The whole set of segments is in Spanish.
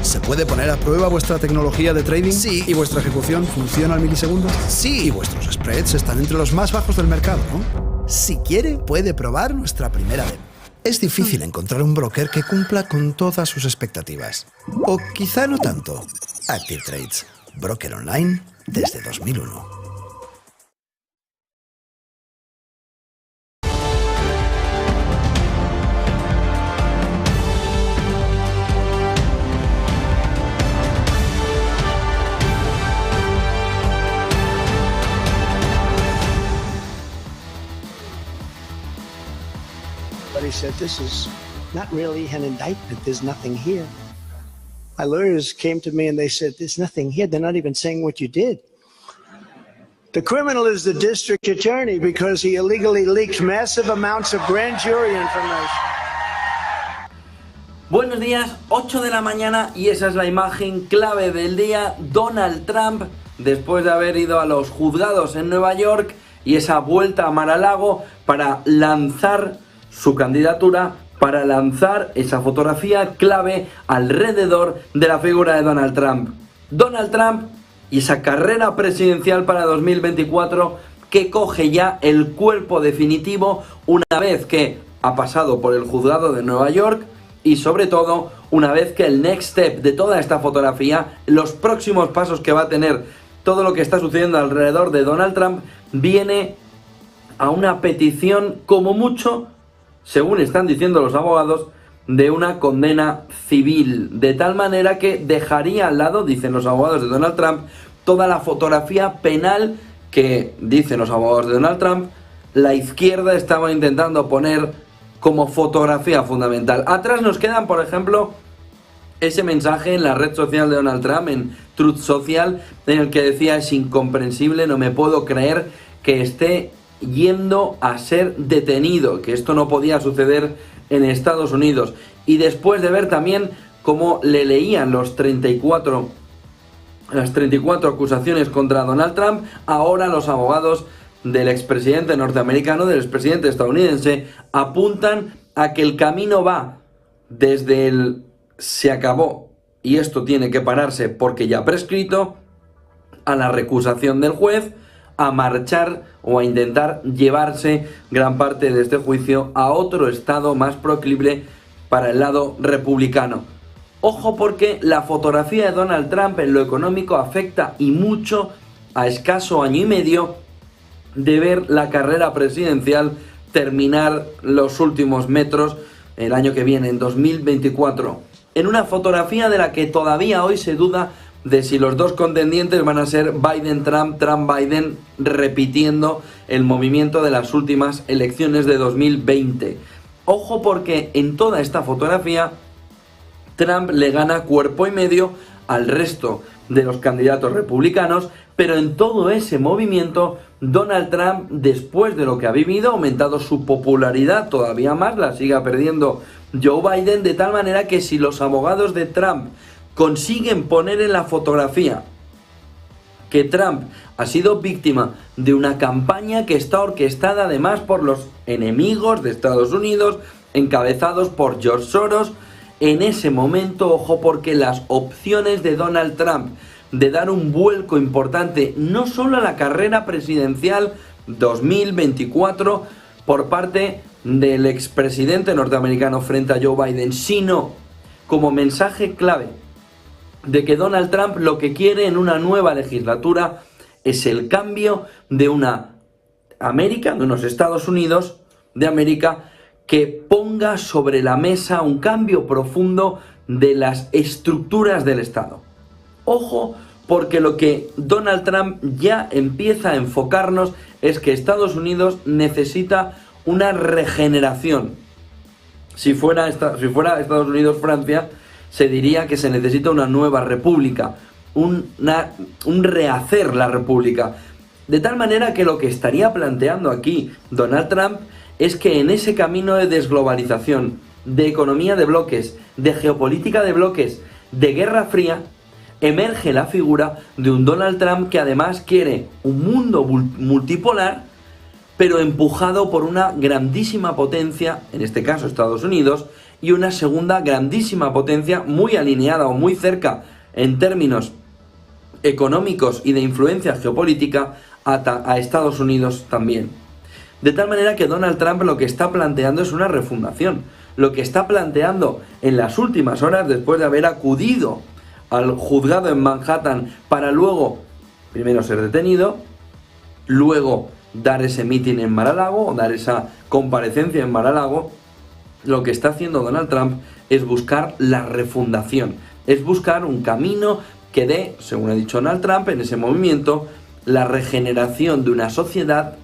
¿Se puede poner a prueba vuestra tecnología de trading? Sí. ¿Y vuestra ejecución funciona al milisegundo? Sí. Y vuestros spreads están entre los más bajos del mercado, ¿no? Si quiere, puede probar nuestra primera demo. Es difícil encontrar un broker que cumpla con todas sus expectativas. O quizá no tanto. Active Trades, broker online desde 2001. He said, this is not really an indictment. There's nothing here. My lawyers came to me and they said, there's nothing here. They're not even saying what you did. The criminal is the district attorney because he illegally leaked massive amounts of grand jury information. Buenos días, 8 de la mañana y esa es la imagen clave del día. Donald Trump, después de haber ido a los juzgados en Nueva York y esa vuelta a Mar-a-Lago para lanzar su candidatura, para lanzar esa fotografía clave alrededor de la figura de Donald Trump. Donald Trump y esa carrera presidencial para 2024 que coge ya el cuerpo definitivo una vez que ha pasado por el juzgado de Nueva York y sobre todo una vez que el next step de toda esta fotografía, los próximos pasos que va a tener todo lo que está sucediendo alrededor de Donald Trump, viene a una petición como mucho, según están diciendo los abogados, de una condena civil, de tal manera que dejaría al lado, dicen los abogados de Donald Trump, toda la fotografía penal que, dicen los abogados de Donald Trump, la izquierda estaba intentando poner como fotografía fundamental. Atrás nos quedan, por ejemplo, ese mensaje en la red social de Donald Trump, en Truth Social, en el que decía: es incomprensible, no me puedo creer que esté yendo a ser detenido, que esto no podía suceder en Estados Unidos. Y después de ver también cómo le leían las 34 acusaciones contra Donald Trump, ahora los abogados del expresidente norteamericano, del expresidente estadounidense, apuntan a que el camino va desde el se acabó y esto tiene que pararse porque ya ha prescrito, a la recusación del juez, a marchar o a intentar llevarse gran parte de este juicio a otro estado más proclive para el lado republicano. Ojo, porque la fotografía de Donald Trump en lo económico afecta y mucho a escaso año y medio de ver la carrera presidencial terminar los últimos metros el año que viene, en 2024. En una fotografía de la que todavía hoy se duda de si los dos contendientes van a ser Biden-Trump, Trump-Biden, repitiendo el movimiento de las últimas elecciones de 2020. Ojo, porque en toda esta fotografía Trump le gana cuerpo y medio al resto de los candidatos republicanos, pero en todo ese movimiento Donald Trump, después de lo que ha vivido, ha aumentado su popularidad todavía más, la sigue perdiendo Joe Biden, de tal manera que si los abogados de Trump consiguen poner en la fotografía que Trump ha sido víctima de una campaña que está orquestada además por los enemigos de Estados Unidos, encabezados por George Soros, en ese momento, ojo, porque las opciones de Donald Trump de dar un vuelco importante no solo a la carrera presidencial 2024 por parte del expresidente norteamericano frente a Joe Biden, sino como mensaje clave de que Donald Trump lo que quiere en una nueva legislatura es el cambio de una América, de unos Estados Unidos de América, que ponga sobre la mesa un cambio profundo de las estructuras del Estado. Ojo, porque lo que Donald Trump ya empieza a enfocarnos es que Estados Unidos necesita una regeneración. Si fuera Estados Unidos Francia, se diría que se necesita una nueva república, un rehacer la república. De tal manera que lo que estaría planteando aquí Donald Trump es que en ese camino de desglobalización, de economía de bloques, de geopolítica de bloques, de Guerra Fría, emerge la figura de un Donald Trump que además quiere un mundo multipolar, pero empujado por una grandísima potencia, en este caso Estados Unidos, y una segunda grandísima potencia muy alineada o muy cerca en términos económicos y de influencia geopolítica a Estados Unidos también. De tal manera que Donald Trump lo que está planteando es una refundación. Lo que está planteando en las últimas horas, después de haber acudido al juzgado en Manhattan para luego, primero ser detenido, luego dar ese meeting en Mar-a-Lago o dar esa comparecencia en Mar-a-Lago, lo que está haciendo Donald Trump es buscar la refundación, es buscar un camino que dé, según ha dicho Donald Trump en ese movimiento, la regeneración de una sociedad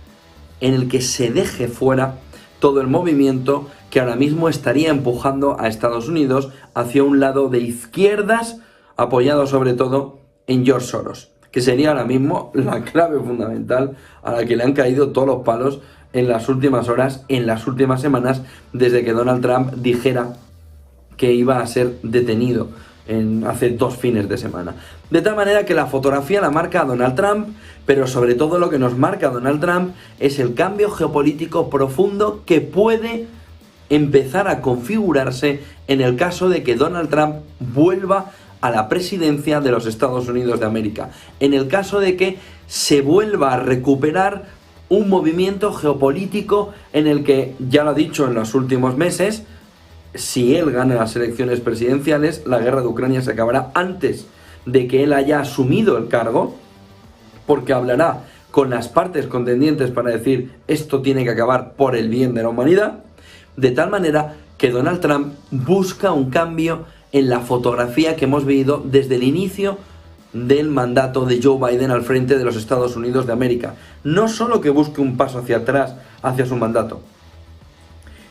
en el que se deje fuera todo el movimiento que ahora mismo estaría empujando a Estados Unidos hacia un lado de izquierdas, apoyado sobre todo en George Soros, que sería ahora mismo la clave fundamental a la que le han caído todos los palos en las últimas horas, en las últimas semanas, desde que Donald Trump dijera que iba a ser detenido hace 2 fines de semana. De tal manera que la fotografía la marca Donald Trump, pero sobre todo lo que nos marca Donald Trump es el cambio geopolítico profundo que puede empezar a configurarse en el caso de que Donald Trump vuelva a la presidencia de los Estados Unidos de América. En el caso de que se vuelva a recuperar un movimiento geopolítico en el que, ya lo ha dicho en los últimos meses, si él gana las elecciones presidenciales, la guerra de Ucrania se acabará antes de que él haya asumido el cargo, porque hablará con las partes contendientes para decir esto tiene que acabar por el bien de la humanidad, de tal manera que Donald Trump busca un cambio en la fotografía que hemos vivido desde el inicio del mandato de Joe Biden al frente de los Estados Unidos de América. No solo que busque un paso hacia atrás, hacia su mandato,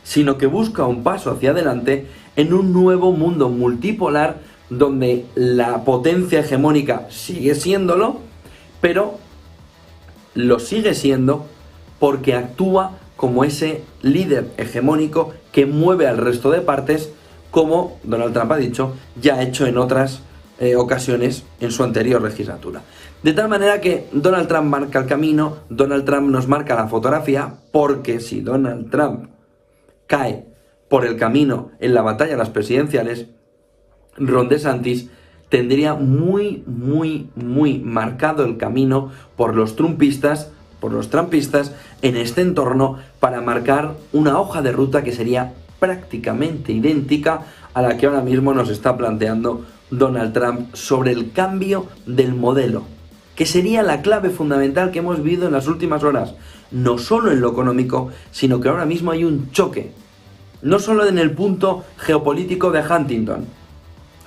sino que busca un paso hacia adelante en un nuevo mundo multipolar donde la potencia hegemónica sigue siéndolo, pero lo sigue siendo porque actúa como ese líder hegemónico que mueve al resto de partes, como Donald Trump ha dicho, ya ha hecho en otras ocasiones en su anterior legislatura. De tal manera que Donald Trump marca el camino, Donald Trump nos marca la fotografía, porque si Donald Trump cae por el camino en la batalla de las presidenciales, Ron DeSantis tendría muy marcado el camino por los trumpistas en este entorno para marcar una hoja de ruta que sería prácticamente idéntica a la que ahora mismo nos está planteando Donald Trump sobre el cambio del modelo, que sería la clave fundamental que hemos vivido en las últimas horas, no solo en lo económico, sino que ahora mismo hay un choque, no solo en el punto geopolítico de Huntington,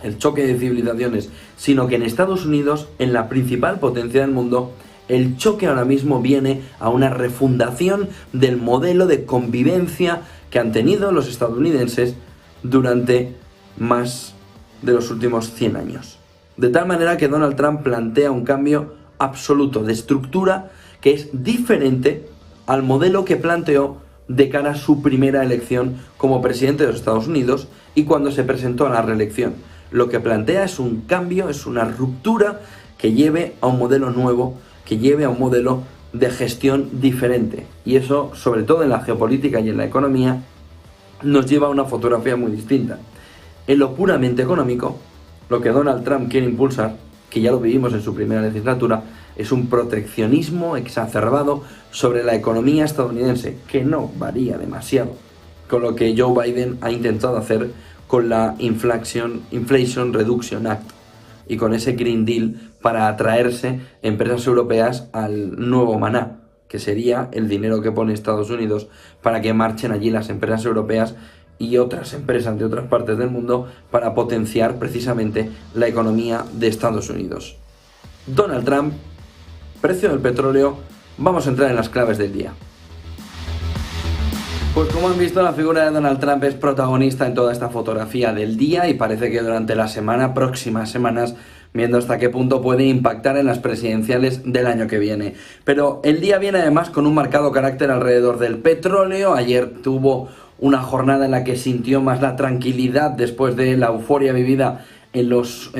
el choque de civilizaciones, sino que en Estados Unidos, en la principal potencia del mundo, el choque ahora mismo viene a una refundación del modelo de convivencia que han tenido los estadounidenses durante más de los últimos 100 años. De tal manera que Donald Trump plantea un cambio absoluto de estructura que es diferente al modelo que planteó de cara a su primera elección como presidente de los Estados Unidos y cuando se presentó a la reelección. Lo que plantea es un cambio, es una ruptura que lleve a un modelo nuevo, que lleve a un modelo de gestión diferente. Y eso, sobre todo en la geopolítica y en la economía, nos lleva a una fotografía muy distinta. En lo puramente económico, lo que Donald Trump quiere impulsar, que ya lo vivimos en su primera legislatura, es un proteccionismo exacerbado sobre la economía estadounidense, que no varía demasiado con lo que Joe Biden ha intentado hacer con la Inflation Reduction Act y con ese Green Deal para atraerse empresas europeas al nuevo maná, que sería el dinero que pone Estados Unidos para que marchen allí las empresas europeas y otras empresas de otras partes del mundo para potenciar precisamente la economía de Estados Unidos. Donald Trump, precio del petróleo, vamos a entrar en las claves del día. Pues como han visto, la figura de Donald Trump es protagonista en toda esta fotografía del día y parece que durante la próximas semanas, viendo hasta qué punto puede impactar en las presidenciales del año que viene. Pero el día viene además con un marcado carácter alrededor del petróleo. Ayer tuvo una jornada en la que sintió más la tranquilidad después de la euforia vivida en las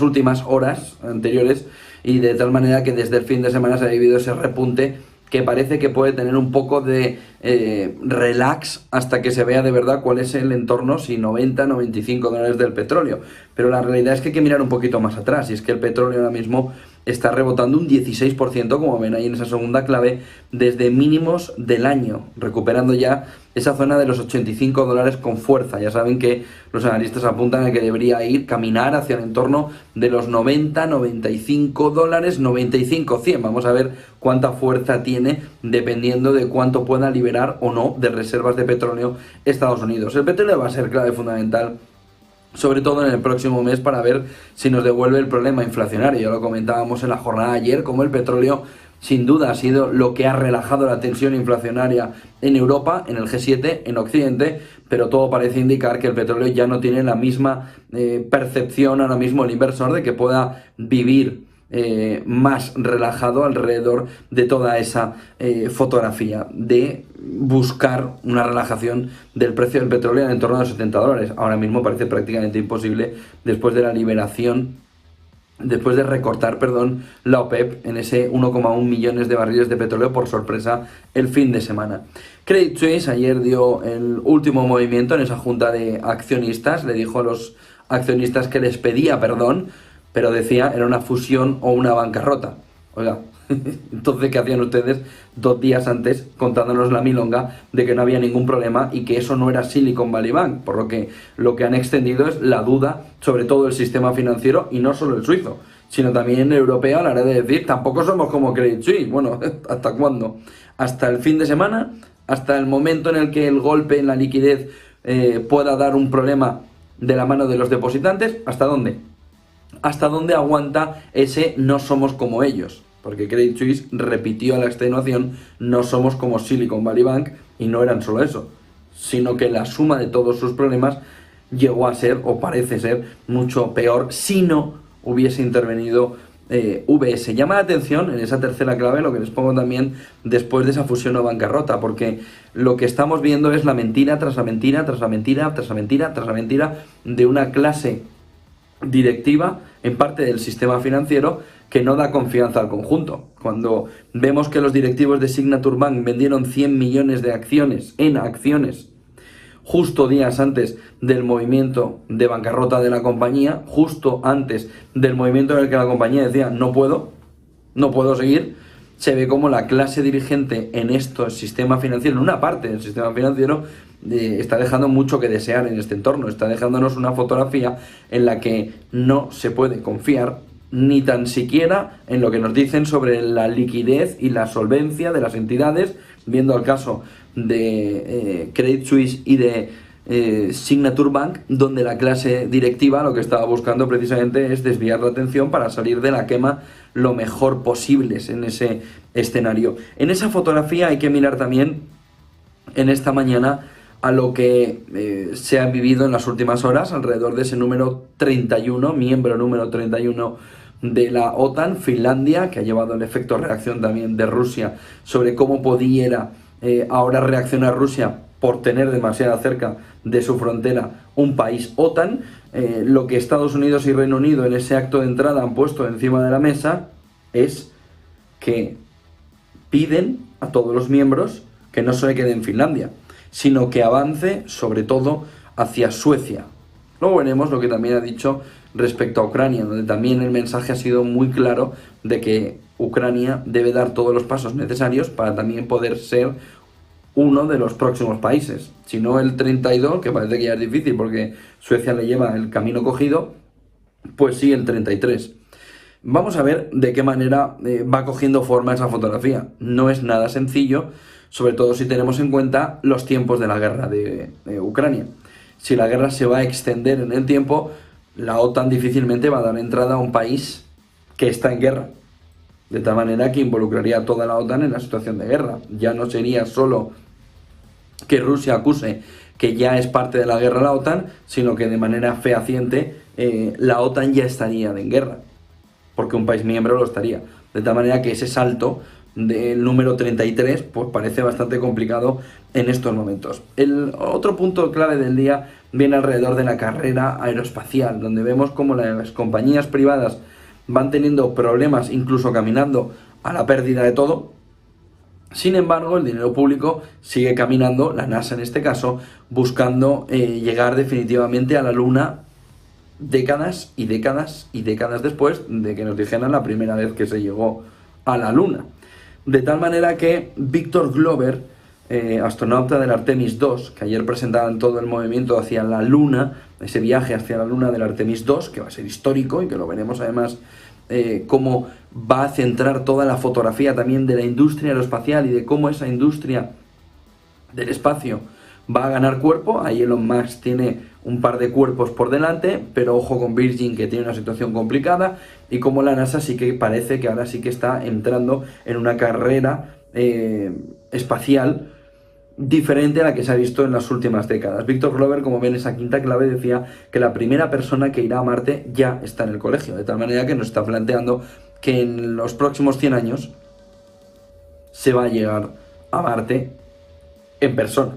últimas horas anteriores, y de tal manera que desde el fin de semana se ha vivido ese repunte que parece que puede tener un poco de relax hasta que se vea de verdad cuál es el entorno, si 90, 95 dólares del petróleo. Pero la realidad es que hay que mirar un poquito más atrás, y es que el petróleo ahora mismo está rebotando un 16%, como ven ahí en esa segunda clave, desde mínimos del año, recuperando ya esa zona de los 85 dólares con fuerza. Ya saben que los analistas apuntan a que debería caminar hacia el entorno de los 90, 95 dólares, 95, 100. Vamos a ver cuánta fuerza tiene dependiendo de cuánto pueda liberar o no de reservas de petróleo Estados Unidos. El petróleo va a ser clave fundamental, sobre todo en el próximo mes, para ver si nos devuelve el problema inflacionario. Ya lo comentábamos en la jornada de ayer, como el petróleo sin duda ha sido lo que ha relajado la tensión inflacionaria en Europa, en el G7, en Occidente, pero todo parece indicar que el petróleo ya no tiene la misma percepción ahora mismo el inversor de que pueda vivir más relajado alrededor de toda esa fotografía de buscar una relajación del precio del petróleo en torno a los 70 dólares. Ahora mismo parece prácticamente imposible después de la liberación, después de recortar, la OPEP en ese 1,1 millones de barriles de petróleo por sorpresa el fin de semana. Credit Suisse ayer dio el último movimiento en esa junta de accionistas, le dijo a los accionistas que les pedía perdón, pero decía era una fusión o una bancarrota. Oiga, entonces, ¿qué hacían ustedes 2 días antes contándonos la milonga de que no había ningún problema y que eso no era Silicon Valley Bank? Por lo que han extendido es la duda sobre todo el sistema financiero, y no solo el suizo, sino también el europeo, a la hora de decir, tampoco somos como Credit Suisse. Bueno, ¿hasta cuándo? ¿Hasta el fin de semana? ¿Hasta el momento en el que el golpe en la liquidez pueda dar un problema de la mano de los depositantes? ¿Hasta dónde? ¿Hasta dónde aguanta ese no somos como ellos? Porque Credit Suisse repitió a la extenuación, no somos como Silicon Valley Bank, y no eran solo eso, sino que la suma de todos sus problemas llegó a ser, o parece ser, mucho peor si no hubiese intervenido UBS. Llama la atención en esa tercera clave lo que les pongo también después de esa fusión o bancarrota, porque lo que estamos viendo es la mentira tras la mentira, tras la mentira, tras la mentira, tras la mentira de una clase directiva en parte del sistema financiero que no da confianza al conjunto. Cuando vemos que los directivos de Signature Bank vendieron 100 millones de acciones justo días antes del movimiento de bancarrota de la compañía, justo antes del movimiento en el que la compañía decía no puedo seguir, se ve como la clase dirigente en este sistema financiero, en una parte del sistema financiero, está dejando mucho que desear en este entorno. Está dejándonos una fotografía en la que no se puede confiar ni tan siquiera en lo que nos dicen sobre la liquidez y la solvencia de las entidades, viendo el caso de Credit Suisse y de Signature Bank, donde la clase directiva lo que estaba buscando precisamente es desviar la atención para salir de la quema lo mejor posible en ese escenario. En esa fotografía hay que mirar también en esta mañana a lo que se ha vivido en las últimas horas alrededor de ese número 31, miembro número 31 de la OTAN, Finlandia, que ha llevado el efecto reacción también de Rusia sobre cómo pudiera ahora reaccionar Rusia por tener demasiado cerca de su frontera un país OTAN. Lo que Estados Unidos y Reino Unido en ese acto de entrada han puesto encima de la mesa es que piden a todos los miembros que no se quede en Finlandia, sino que avance sobre todo hacia Suecia. Luego veremos lo que también ha dicho respecto a Ucrania, donde también el mensaje ha sido muy claro de que Ucrania debe dar todos los pasos necesarios para también poder ser uno de los próximos países. Si no el 32, que parece que ya es difícil porque Suecia le lleva el camino cogido, pues sí el 33. Vamos a ver de qué manera va cogiendo forma esa fotografía. No es nada sencillo, sobre todo si tenemos en cuenta los tiempos de la guerra de Ucrania. Si la guerra se va a extender en el tiempo, la OTAN difícilmente va a dar entrada a un país que está en guerra, de tal manera que involucraría a toda la OTAN en la situación de guerra. Ya no sería solo que Rusia acuse que ya es parte de la guerra la OTAN, sino que de manera fehaciente la OTAN ya estaría en guerra, porque un país miembro lo estaría. De tal manera que ese salto del número 33 pues parece bastante complicado en estos momentos. El otro punto clave del día viene alrededor de la carrera aeroespacial, donde vemos como las compañías privadas van teniendo problemas, incluso caminando a la pérdida de todo. Sin embargo, el dinero público sigue caminando, la NASA en este caso, buscando llegar definitivamente a la Luna décadas y décadas y décadas después de que nos dijeran la primera vez que se llegó a la Luna. De tal manera que Victor Glover, astronauta del Artemis 2, que ayer presentaban todo el movimiento hacia la Luna, ese viaje hacia la Luna del Artemis 2, que va a ser histórico y que lo veremos además cómo va a centrar toda la fotografía también de la industria aeroespacial y de cómo esa industria del espacio va a ganar cuerpo. Ahí Elon Musk tiene un par de cuerpos por delante, pero ojo con Virgin, que tiene una situación complicada, y como la NASA sí que parece que ahora sí que está entrando en una carrera espacial diferente a la que se ha visto en las últimas décadas. Victor Glover, como ven, esa quinta clave decía que la primera persona que irá a Marte ya está en el colegio, de tal manera que nos está planteando que en los próximos 100 años se va a llegar a Marte en persona,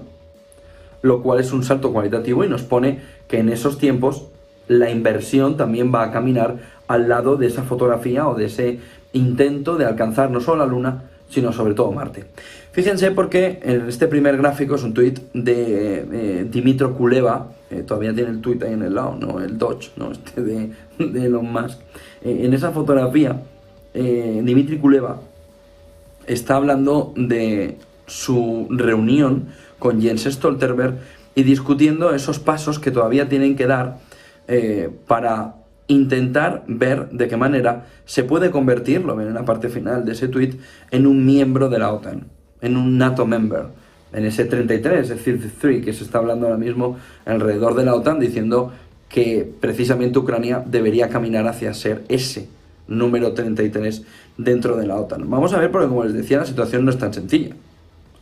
lo cual es un salto cualitativo y nos pone que en esos tiempos la inversión también va a caminar al lado de esa fotografía o de ese intento de alcanzar no solo la Luna, sino sobre todo Marte. Fíjense porque en este primer gráfico es un tuit de Dmytro Kuleba, todavía tiene el tuit ahí en el lado, no el Dodge, no este de Elon Musk. En esa fotografía, Dmitry Kuleba está hablando de su reunión con Jens Stoltenberg y discutiendo esos pasos que todavía tienen que dar para intentar ver de qué manera se puede convertir, lo ven en la parte final de ese tweet, en un miembro de la OTAN, en un NATO member, en ese 33, es decir, 33, que se está hablando ahora mismo alrededor de la OTAN, diciendo que precisamente Ucrania debería caminar hacia ser ese número 33 dentro de la OTAN. Vamos a ver, porque como les decía, la situación no es tan sencilla,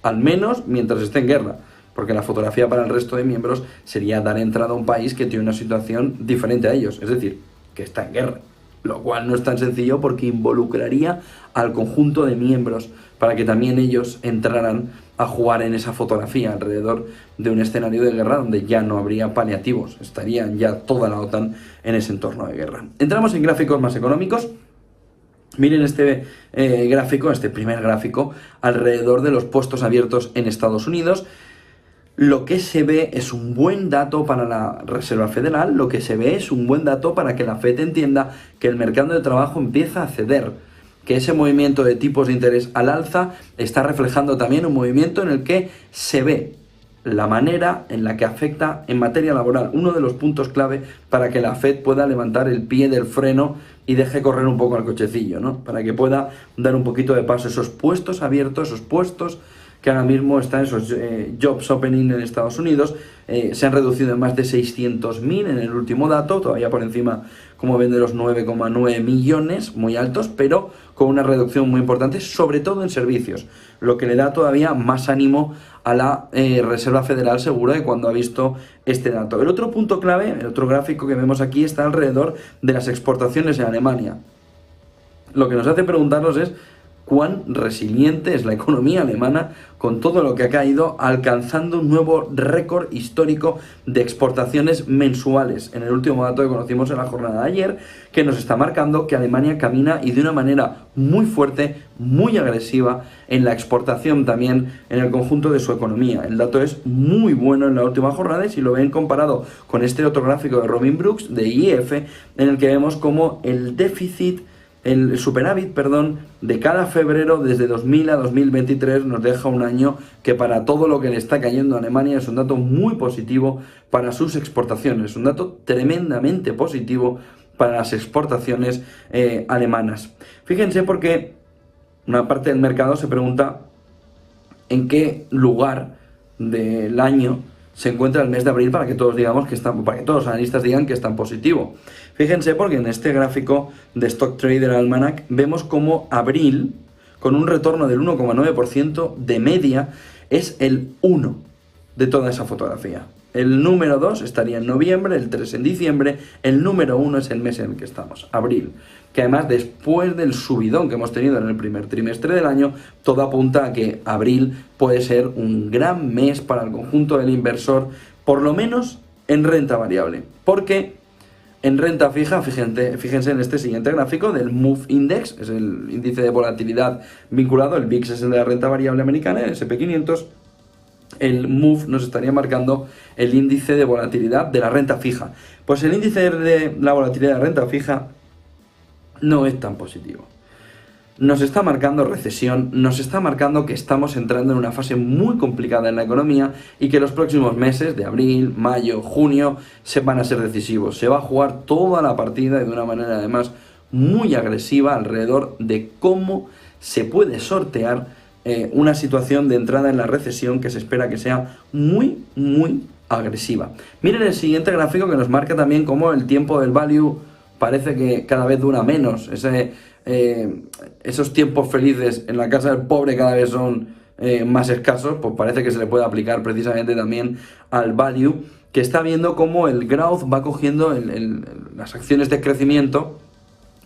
al menos mientras esté en guerra, porque la fotografía para el resto de miembros sería dar entrada a un país que tiene una situación diferente a ellos, es decir, que está en guerra, lo cual no es tan sencillo porque involucraría al conjunto de miembros para que también ellos entraran a jugar en esa fotografía alrededor de un escenario de guerra donde ya no habría paliativos, estarían ya toda la OTAN en ese entorno de guerra. Entramos en gráficos más económicos. Miren este gráfico, este primer gráfico, alrededor de los puestos abiertos en Estados Unidos. Lo que se ve es un buen dato para la Reserva Federal, lo que se ve es un buen dato para que la FED entienda que el mercado de trabajo empieza a ceder, que ese movimiento de tipos de interés al alza está reflejando también un movimiento en el que se ve la manera en la que afecta en materia laboral, uno de los puntos clave para que la FED pueda levantar el pie del freno y deje correr un poco al cochecillo, ¿no? Para que pueda dar un poquito de paso a esos puestos abiertos, esos puestos que ahora mismo están esos jobs opening en Estados Unidos, se han reducido en más de 600.000 en el último dato, todavía por encima, como ven, de los 9,9 millones, muy altos, pero con una reducción muy importante, sobre todo en servicios, lo que le da todavía más ánimo a la Reserva Federal, seguro, de cuando ha visto este dato. El otro punto clave, el otro gráfico que vemos aquí, está alrededor de las exportaciones en Alemania. Lo que nos hace preguntarnos es cuán resiliente es la economía alemana con todo lo que ha caído, alcanzando un nuevo récord histórico de exportaciones mensuales. En el último dato que conocimos en la jornada de ayer, que nos está marcando que Alemania camina y de una manera muy fuerte, muy agresiva en la exportación también en el conjunto de su economía. El dato es muy bueno en la última jornada y si lo ven comparado con este otro gráfico de Robin Brooks, de IF, en el que vemos como el déficit, el superávit, de cada febrero desde 2000 a 2023 nos deja un año que para todo lo que le está cayendo a Alemania es un dato muy positivo para sus exportaciones, un dato tremendamente positivo para las exportaciones alemanas. Fíjense porque una parte del mercado se pregunta en qué lugar del año se encuentra el mes de abril para que todos digamos que está, para que todos los analistas digan que está en positivo. Fíjense porque en este gráfico de Stock Trader Almanac vemos como abril, con un retorno del 1,9% de media, es el 1 de toda esa fotografía. El número 2 estaría en noviembre, el 3 en diciembre, el número 1 es el mes en el que estamos, abril. Que además después del subidón que hemos tenido en el primer trimestre del año, todo apunta a que abril puede ser un gran mes para el conjunto del inversor, por lo menos en renta variable. Porque En renta fija, fíjense en este siguiente gráfico del Move Index, es el índice de volatilidad vinculado, el VIX es el de la renta variable americana, el SP500, el Move nos estaría marcando el índice de volatilidad de la renta fija. Pues el índice de la volatilidad de la renta fija no es tan positivo. Nos está marcando recesión, nos está marcando que estamos entrando en una fase muy complicada en la economía y que los próximos meses de abril, mayo, junio van a ser decisivos. Se va a jugar toda la partida y de una manera además muy agresiva alrededor de cómo se puede sortear una situación de entrada en la recesión que se espera que sea muy, muy agresiva. Miren el siguiente gráfico que nos marca también cómo el tiempo del value parece que cada vez dura menos. Esos tiempos felices en la casa del pobre cada vez son más escasos, pues parece que se le puede aplicar precisamente también al value, que está viendo cómo el growth va cogiendo las acciones de crecimiento,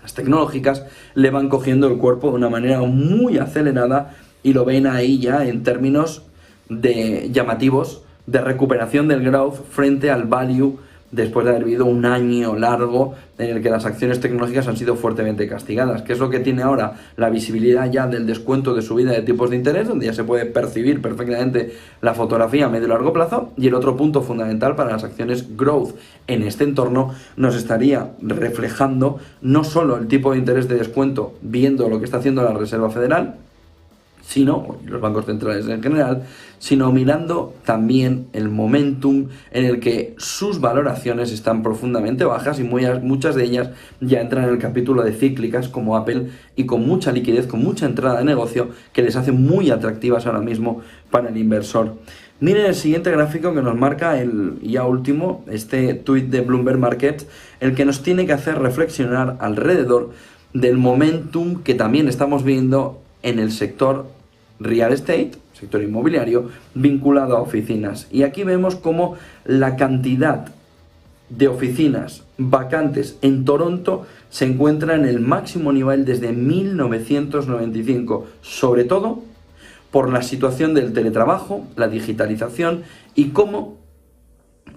las tecnológicas, le van cogiendo el cuerpo de una manera muy acelerada y lo ven ahí ya en términos llamativos de recuperación del growth frente al value, después de haber vivido un año largo en el que las acciones tecnológicas han sido fuertemente castigadas. ¿Qué es lo que tiene ahora? La visibilidad ya del descuento de subida de tipos de interés, donde ya se puede percibir perfectamente la fotografía a medio y largo plazo. Y el otro punto fundamental para las acciones growth en este entorno nos estaría reflejando no solo el tipo de interés de descuento, viendo lo que está haciendo la Reserva Federal, sino los bancos centrales en general, sino mirando también el momentum en el que sus valoraciones están profundamente bajas y muchas de ellas ya entran en el capítulo de cíclicas como Apple y con mucha liquidez, con mucha entrada de negocio que les hace muy atractivas ahora mismo para el inversor. Miren el siguiente gráfico que nos marca ya último, este tweet de Bloomberg Market, el que nos tiene que hacer reflexionar alrededor del momentum que también estamos viendo en el sector real estate, sector inmobiliario, vinculado a oficinas. Y aquí vemos cómo la cantidad de oficinas vacantes en Toronto se encuentra en el máximo nivel desde 1995, sobre todo por la situación del teletrabajo, la digitalización y cómo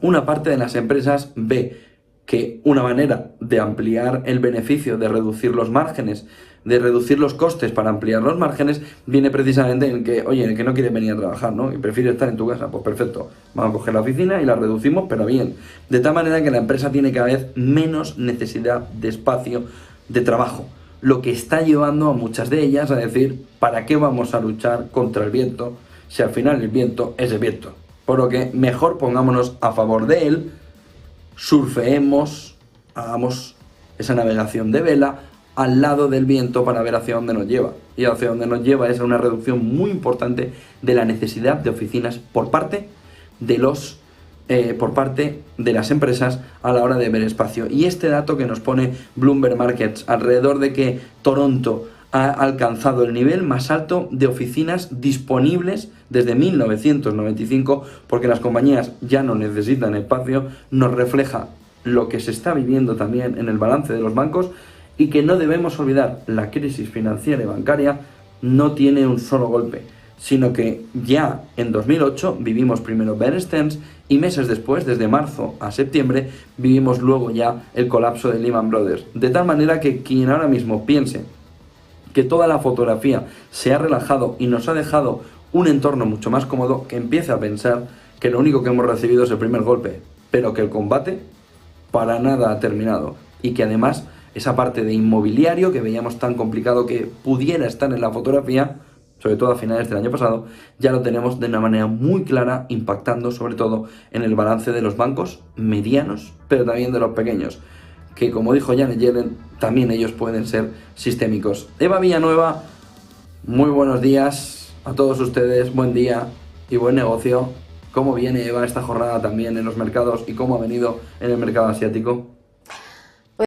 una parte de las empresas ve que una manera de ampliar el beneficio, de reducir los márgenes, de reducir los costes para ampliar los márgenes, viene precisamente en que, oye, en el que no quieres venir a trabajar, ¿no? Y prefieres estar en tu casa, pues perfecto, vamos a coger la oficina y la reducimos, pero bien. De tal manera que la empresa tiene cada vez menos necesidad de espacio de trabajo, lo que está llevando a muchas de ellas a decir, ¿para qué vamos a luchar contra el viento si al final el viento es el viento? Por lo que mejor pongámonos a favor de él, surfeemos, hagamos esa navegación de vela al lado del viento para ver hacia dónde nos lleva. Y hacia dónde nos lleva es a una reducción muy importante de la necesidad de oficinas por parte de las empresas a la hora de ver espacio. Y este dato que nos pone Bloomberg Markets alrededor de que Toronto ha alcanzado el nivel más alto de oficinas disponibles desde 1995, porque las compañías ya no necesitan espacio, nos refleja lo que se está viviendo también en el balance de los bancos y que no debemos olvidar, la crisis financiera y bancaria no tiene un solo golpe, sino que ya en 2008 vivimos primero Bear Stearns y meses después, desde marzo a septiembre, vivimos luego ya el colapso de Lehman Brothers. De tal manera que quien ahora mismo piense que toda la fotografía se ha relajado y nos ha dejado un entorno mucho más cómodo, que empiece a pensar que lo único que hemos recibido es el primer golpe, pero que el combate para nada ha terminado y que además esa parte de inmobiliario que veíamos tan complicado que pudiera estar en la fotografía, sobre todo a finales del año pasado, ya lo tenemos de una manera muy clara, impactando sobre todo en el balance de los bancos medianos, pero también de los pequeños, que como dijo Janet Yellen, también ellos pueden ser sistémicos. Eva Villanueva, muy buenos días a todos ustedes, buen día y buen negocio. ¿Cómo viene Eva esta jornada también en los mercados y cómo ha venido en el mercado asiático?